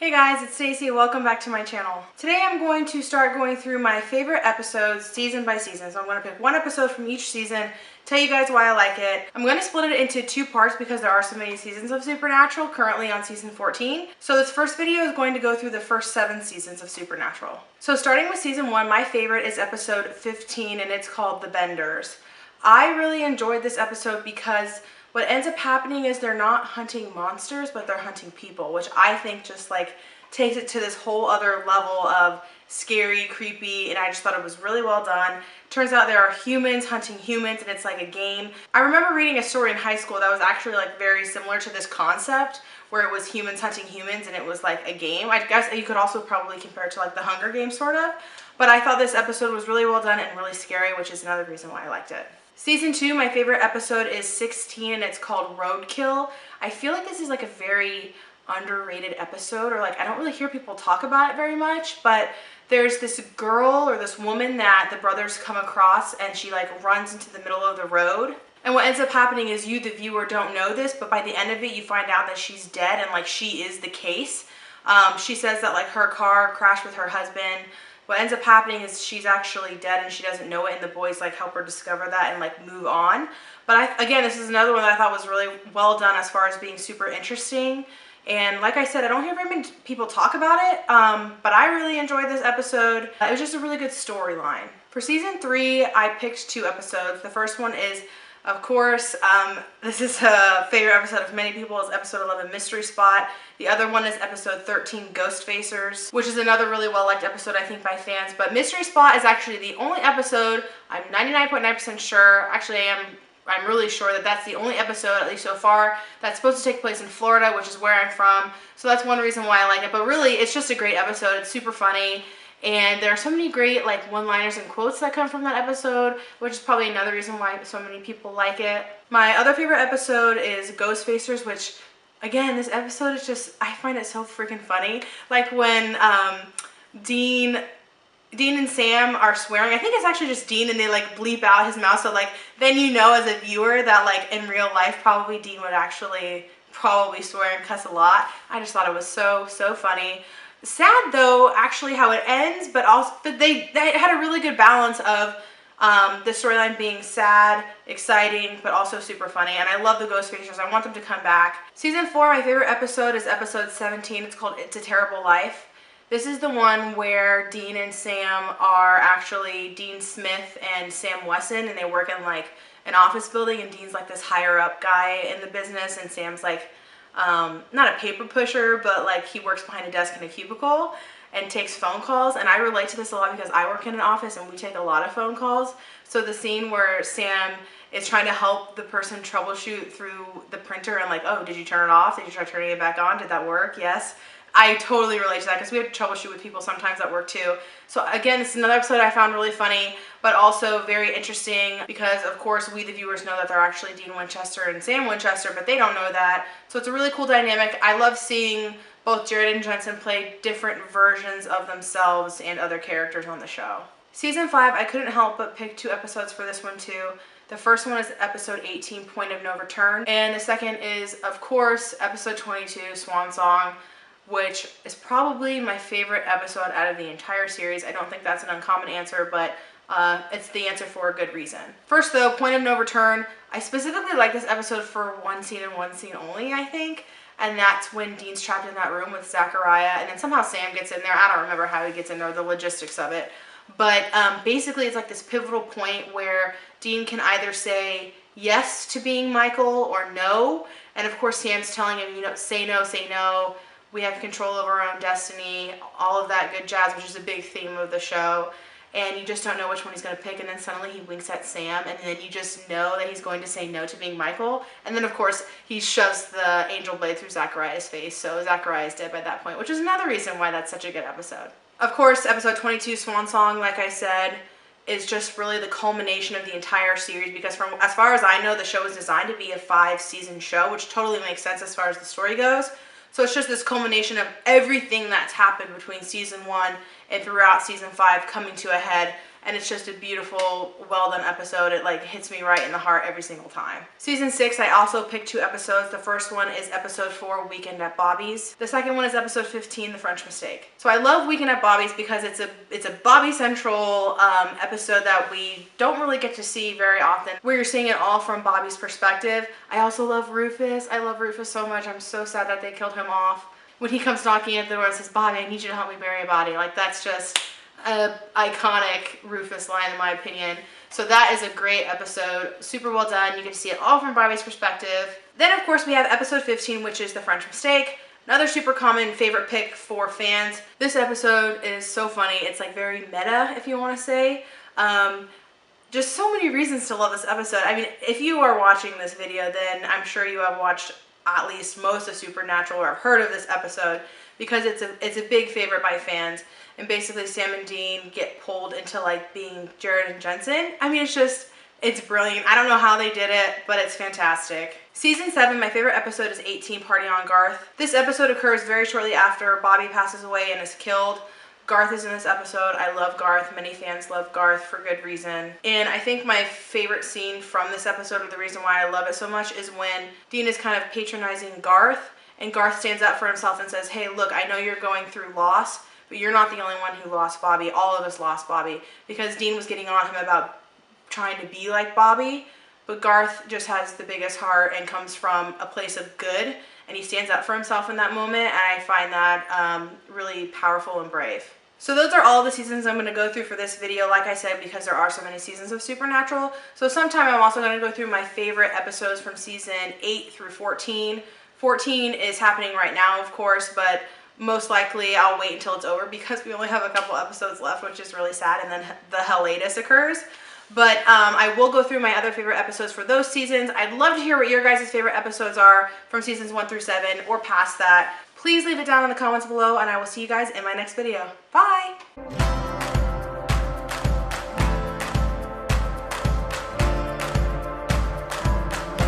Hey guys, it's Stacey. Welcome back to my channel. Today I'm going to start going through my favorite episodes season by season. So I'm going to pick one episode from each season, tell you guys why I like it. I'm going to split it into two parts because there are so many seasons of Supernatural, currently on season 14. So this first video is going to go through the first 7 seasons of Supernatural. So starting with season 1, my favorite is episode 15 and it's called The Benders. I really enjoyed this episode because what ends up happening is they're not hunting monsters, but they're hunting people, which I think just like takes it to this whole other level of scary, creepy, and I just thought it was really well done. Turns out there are humans hunting humans and it's like a game. I remember reading a story in high school that was actually like very similar to this concept where it was humans hunting humans and it was like a game. I guess you could also probably compare it to like the Hunger Games sort of, but I thought this episode was really well done and really scary, which is another reason why I liked it. Season 2, my favorite episode is 16 and it's called Roadkill. I feel like this is like a very underrated episode, or like I don't really hear people talk about it very much, but there's this girl or this woman that the brothers come across and she like runs into the middle of the road. And what ends up happening is you, the viewer, don't know this, but by the end of it you find out that she's dead and like she is the case. She says that like her car crashed with her husband. What ends up happening is she's actually dead and she doesn't know it, and the boys like help her discover that and like move on. But again, this is another one that I thought was really well done as far as being super interesting. And like I said, I don't hear very many people talk about it, but I really enjoyed this episode. It was just a really good storyline. For season 3, I picked 2 episodes. The first one is, of course, this is a favorite episode of many people, is episode 11, Mystery Spot. The other one is episode 13, Ghost Facers, which is another really well-liked episode, I think, by fans. But Mystery Spot is actually the only episode, I'm 99.9% sure, actually I'm really sure that that's the only episode, at least so far, that's supposed to take place in Florida, which is where I'm from. So that's one reason why I like it. But really, it's just a great episode. It's super funny. And there are so many great like one-liners and quotes that come from that episode, which is probably another reason why so many people like it. My other favorite episode is Ghost Facers, which, again, this episode is just, I find it so freaking funny. Like when Dean and Sam are swearing. I think it's actually just Dean and they like bleep out his mouth, so like then you know as a viewer that like in real life probably Dean would actually probably swear and cuss a lot. I just thought it was so funny. Sad though actually how it ends, but they had a really good balance of the storyline being sad, exciting, but also super funny, and I love the Ghost Facers. I want them to come back. Season 4, my favorite episode is episode 17. It's called It's a Terrible Life. This is the one where Dean and Sam are actually Dean Smith and Sam Wesson, and they work in like an office building, and Dean's like this higher up guy in the business, and Sam's like not a paper pusher, but like he works behind a desk in a cubicle and takes phone calls. And I relate to this a lot because I work in an office and we take a lot of phone calls. So the scene where Sam is trying to help the person troubleshoot through the printer and like, oh, did you turn it off? Did you try turning it back on? Did that work? Yes. I totally relate to that because we have to troubleshoot with people sometimes at work too. So again, this is another episode I found really funny, but also very interesting because of course we the viewers know that they're actually Dean Winchester and Sam Winchester, but they don't know that. So it's a really cool dynamic. I love seeing both Jared and Jensen play different versions of themselves and other characters on the show. Season 5, I couldn't help but pick 2 episodes for this one too. The first one is episode 18, Point of No Return, and the second is, of course, episode 22, Swan Song, which is probably my favorite episode out of the entire series. I don't think that's an uncommon answer, but it's the answer for a good reason. First though, Point of No Return, I specifically like this episode for one scene and one scene only, I think, and that's when Dean's trapped in that room with Zachariah, and then somehow Sam gets in there. I don't remember how he gets in there, the logistics of it, but basically it's like this pivotal point where Dean can either say yes to being Michael or no, and of course Sam's telling him, you know, say no, we have control over our own destiny, all of that good jazz, which is a big theme of the show. And you just don't know which one he's going to pick, and then suddenly he winks at Sam, and then you just know that he's going to say no to being Michael. And then, of course, he shoves the angel blade through Zachariah's face, so Zachariah is dead by that point, which is another reason why that's such a good episode. Of course, episode 22, Swan Song, like I said, is just really the culmination of the entire series, because from as far as I know, the show was designed to be a 5-season show, which totally makes sense as far as the story goes. So it's just this culmination of everything that's happened between season 1 and throughout season 5 coming to a head. and it's just a beautiful, well done episode. It like hits me right in the heart every single time. Season 6, I also picked 2 episodes. The first one is episode 4, Weekend at Bobby's. The second one is episode 15, The French Mistake. So I love Weekend at Bobby's because it's a Bobby Central episode that we don't really get to see very often, where you're seeing it all from Bobby's perspective. I also love Rufus. I love Rufus so much. I'm so sad that they killed him off. When he comes knocking at the door and says, "Bobby, I need you to help me bury a body," like that's just a iconic Rufus line in my opinion. So that is a great episode, super well done. You get to see it all from Bobby's perspective. Then of course we have episode 15, which is The French Mistake. Another super common favorite pick for fans. This episode is so funny. It's like very meta, if you want to say. Just so many reasons to love this episode. I mean, if you are watching this video, then I'm sure you have watched at least most of Supernatural or have heard of this episode, because it's a big favorite by fans. And basically Sam and Dean get pulled into like being Jared and Jensen. I mean, it's brilliant. I don't know how they did it, but it's fantastic. Season 7, my favorite episode is 18, Party on Garth. This episode occurs very shortly after Bobby passes away and is killed. Garth is in this episode. I love Garth. Many fans love Garth for good reason. And I think my favorite scene from this episode, or the reason why I love it so much, is when Dean is kind of patronizing Garth, and Garth stands up for himself and says, "Hey, look, I know you're going through loss, but you're not the only one who lost Bobby. All of us lost Bobby." Because Dean was getting on him about trying to be like Bobby, but Garth just has the biggest heart and comes from a place of good, and he stands up for himself in that moment, and I find that really powerful and brave. So those are all the seasons I'm going to go through for this video, like I said, because there are so many seasons of Supernatural. So sometime I'm also going to go through my favorite episodes from season 8 through 14. 14 is happening right now, of course, but most likely I'll wait until it's over because we only have a couple episodes left, which is really sad, and then the hiatus occurs. But I will go through my other favorite episodes for those seasons. I'd love to hear what your guys' favorite episodes are from seasons 1 through 7 or past that. Please leave it down in the comments below, and I will see you guys in my next video. Bye!